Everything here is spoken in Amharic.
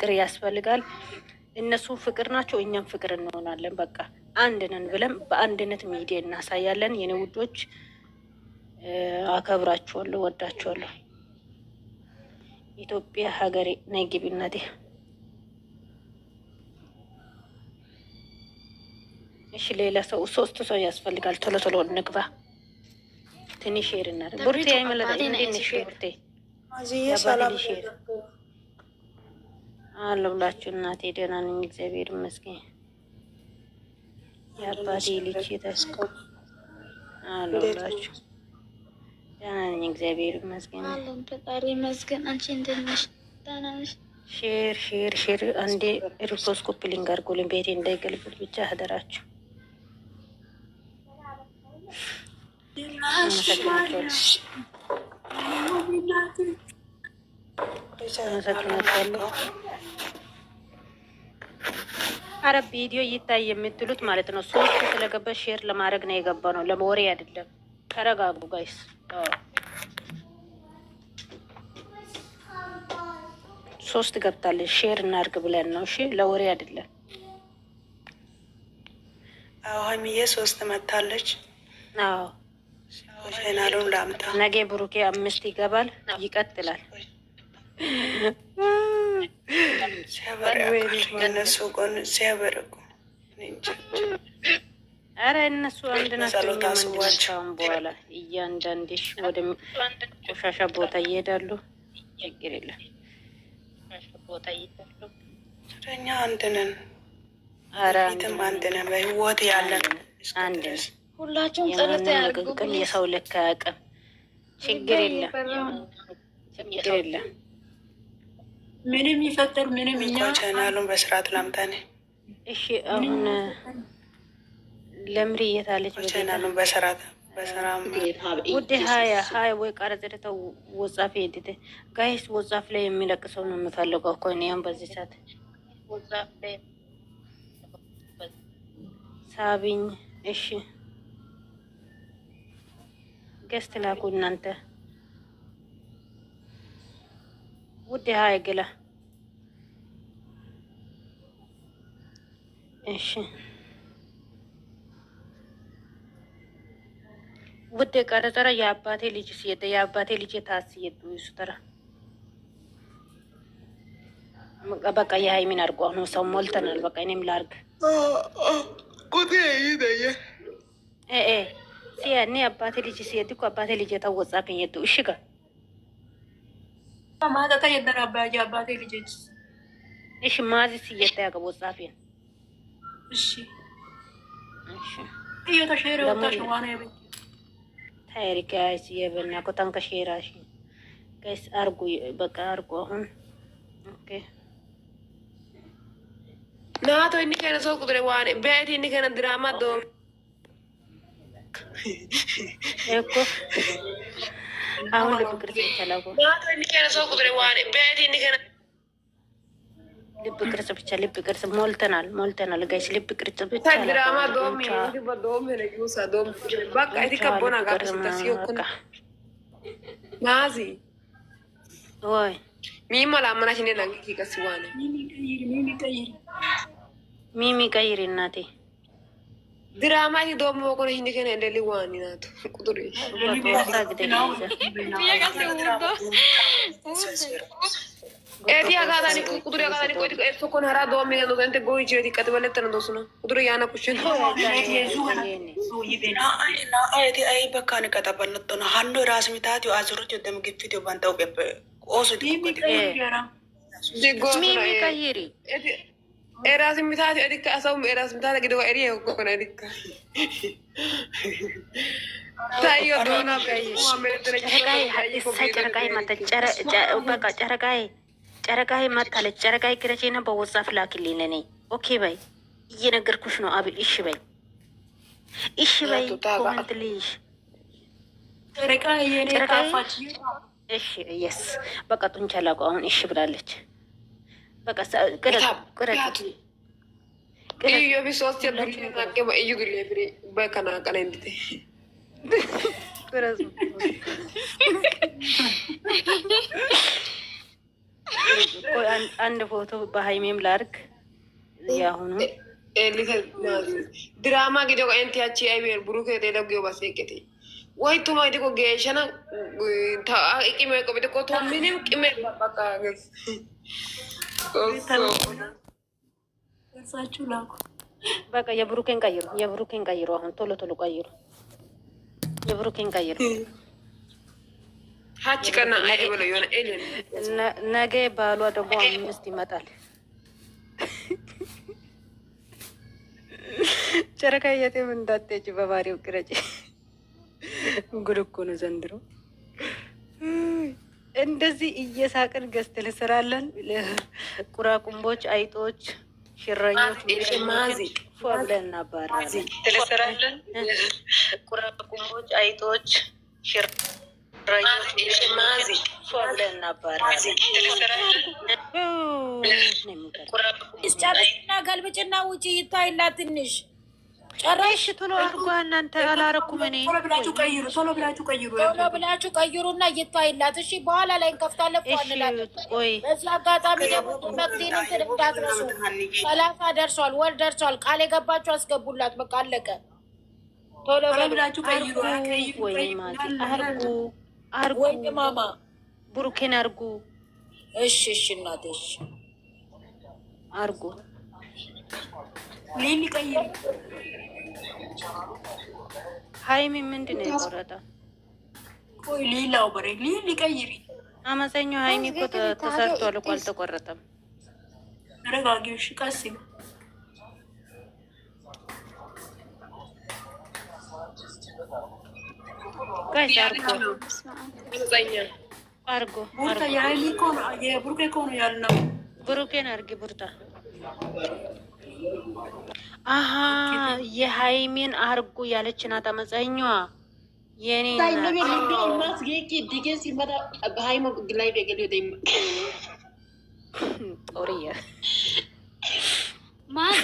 ፍቅር ያስፈልጋል። እነሱ ፍቅር ናቸው፣ እኛም ፍቅር እንሆናለን። በቃ አንድ ነን ብለን በአንድነት ሚዲያ እናሳያለን። የኔ ውዶች አከብራችኋለሁ፣ ወዳችኋለሁ። ኢትዮጵያ ሀገሬ ነይ ግቢ እናቴ። እሺ ሌላ ሰው 3 ሰው ያስፈልጋል። ቶሎ ቶሎ እንግባ። ትንሽ ሼር እናድርግ። ቡርቴ አይመለጥ እንዴት ነሽ ቡርቴ? ሰላም ሼር አለሁላችሁ እናቴ። ደህና ነኝ እግዚአብሔር ይመስገን። የአባቴ ልጅ የተስቀው አለሁላችሁ። ደህና ነኝ እግዚአብሔር ይመስገን። አለን ፈጣሪ ይመስገን። አንቺ እንደት ነሽ? ደህና ነሽ? ሼር ሼር ሼር አንዴ ሪፖስኮፕ ሊንክ አድርጉልኝ። ቤቴ እንዳይገልብጥ ብቻ አደራችሁ። አመሰግናችኋለሁ። አረ ቪዲዮ ይታይ የምትሉት ማለት ነው። 3 ስለገባ ሼር ለማድረግ ነው የገባ ነው፣ ለወሬ አይደለም። ተረጋጉ ጋይስ። 3 ገብታለች ሼር እናድርግ ብለን ነው። እሺ ለወሬ አይደለም። ሀይሚዬ 3 መታለች። አዎ ቻናሉን ላምጣ። ነገ ብሩኬ 5 ይገባል፣ ይቀጥላል። እነሱ ጎን ሲያበረቁ አረ እነሱ አንድ ናቸው። መንድናቸውን በኋላ እያንዳንድሽ ወደ ቆሻሻ ቦታ ይሄዳሉ። ችግር የለም። እኛ አንድ ነን። አረ ፊትም አንድ ነን። በህይወት ያለን አንድ ነን። ሁላችሁም ጸሎት ያድርጉ። የሰው ልክ አያውቅም። ችግር የለም። ችግር የለም። ምንም ይፈጠር ምንም እኛ ቻናሉን በስርዓት ላምጣኔ። እሺ አሁን ለምሪ የታለች? ቻናሉን በስርዓት ውድ ሀያ ወይ ቀረጽተው ወጻፍ ሄድት ጋይስ ወጻፍ ላይ የሚለቅ ሰው ነው የምፈልገው እኮ እኔ በዚህ ሰዓት ወጻፍ ላይ ሳቢኝ። እሺ ገስት ላኩ እናንተ ውድ ሀያ ግላ። እሺ ውድ ቀረጠራ የአባቴ ልጅ ሲየተ የአባቴ ልጅ ታስየቱ ይሱተራ በቃ የሃይሚን አድርጎ አሁን ሰው ሞልተናል። በቃ እኔም ላርግ ቁጤ ይደየ ሲያኔ አባቴ ልጅ ሲየት እኮ አባቴ ልጅ የታወጻብኝ የቱ እሺ ጋር ማታታ የደራባያ አባቴ ልጅ እሺ ማዚ ሲየት ያገቦ ጻፊን እሺ እሺ እዩ ተሸረ ወጣሽ ዋና ይበ ታይሪ ጋይስ የበና ኮታን ከሼራሽ ጋይስ አርጉ በቃ አርጉ አሁን ኦኬ ናቶ እኒ ከነ ሰው ቁጥሬ ዋኔ ቤት እኒ ከነ ድራማ ዶ እኮ አሁን ልብ ቅርጽ ይቻላል። ናቶ እኒ ከነ ሰው ቁጥሬ ዋኔ ቤት እኒ ከነ ልብ ቅርጽ ብቻ ልብ ቅርጽ ሞልተናል ጋይስ ልብ ቅርጽ ብቻ ድራማ ዶም ዶም ለዩሳ ዶም በቃ እቲ ከቦና ጋር ተሲዮ ኩን ናዚ ወይ ሚማ ላመናሽ እንደ ናንኪ ከስዋነ ሚሚ ቀይሪ እናቴ ድራማ እቲ ዶም ወኮነ እንደ ከነ እንደሊ ዋኒ ናቱ ቁጥሪ ኤዲ አጋዳኒ ቁጥሪ አጋዳኒ ቆይ እሱ ኮን ሀራ ዶም ሚገኑ እንተ ጎይ ጂቲ ቀጥበለት ነው ዶስና ቁጥሪ ያና ኩሽን ኤዲ አይ በካን ቀጠበለት ነው ሀኖ ራስ ሚታት አዝሩት ደም ግፊት ባንታው ገበ ኦሱ ሚሚ ቀይሪ ኤራስ ሚታት ኤዲ ካሳው ኤራስ ሚታት ግዶ ኤሪ ኮን ኤዲ ታዮ ዶና ጨረቃይ ማተጨረ በቃ ጨረቃይ ማታለች። ጨረቃይ ግረቼና በወጻፍ ላክልኝ ለኔ። ኦኬ በይ እየነገርኩሽ ነው አብል። እሺ በይ ኮመንት ልይሽ ጨረቃይ የኔ ካፋች እሺ የስ በቃ ጡንቻ ላቁ አሁን እሺ ብላለች። በቃ ቅረጥ እዩ ቢሶስ የዱል ታቀበ እዩ ዱል ፍሪ በከና ቀና እንዴ አንድ ፎቶ በሃይሜም ላርግ ያሁኑ ድራማ ጊዜ ቆንቲ ያቺ አይቤር ብሩክ ደደገው ባሰከቴ ወይ ቱማ ዲኮ ገሸና ታቂም ቆብደ ቆቶ ምንም ቅሜ በቃ እሳችሁ ላኩ በቃ የብሩኬን ቀይሩ አሁን ቶሎ ቀይሩ የብሩኬን ቀይሩ ሀች ቀና አይብሎ የሆነ ኤሊን ነገ ባሏ ደግሞ 5 ይመጣል ጨረቃ የቴም እንዳትሄጂ በባሪው ቅረጪ ጉድ እኮ ነው ዘንድሮ እንደዚህ እየሳቅን ገዝት ልስራለን ቁራቁምቦች አይጦች ሽረኞች ማዚ ፎብለን እናባራለን ልስራለን ቁራቁምቦች አይጦች ሽረኞች ማዚ ፎብለን እናባራለን ጨርስና ገልብጭና ውጪ ይታይላት ትንሽ ጨራሽ ቶሎ አርጓ እናንተ አላረኩም እኔ ቶሎ ብላችሁ ቀይሩና ይታይላት እሺ በኋላ ላይ እንከፍታለን እንላለን ቆይ በዚህ አጋጣሚ ደግሞ መክሊን እንትን እንዳትረሱ 30 ደርሷል ወር ደርሷል ቃል የገባችሁ አስገቡላት በቃ አለቀ ቶሎ ብላችሁ ቀይሩ ወይ ማቲ አርጉ ወይ ማማ ብሩኬን አርጉ እሺ እናቴ እሺ አርጉ ሊሊ ቀይሩ ሃይሚ ምንድን ነው የቆረጠው? ቆይ ሌላው በሬ ሊሊ ቀይሪ አመፀኛው ሃይሚ እኮ ተሰርቷል እኮ አልተቆረጠም። ረጋጊው እሺ ቀስ ነው ጋይስ አርጎ ቡርታ የሃይሚ እኮ ነው የብሩኬ እኮ ነው ያልነው ብሩኬን አርጊ ቡርታ አሃ የሃይሚን አርጉ ያለች ናት አመፀኛዋ የኔ ጦሪያ ማዛ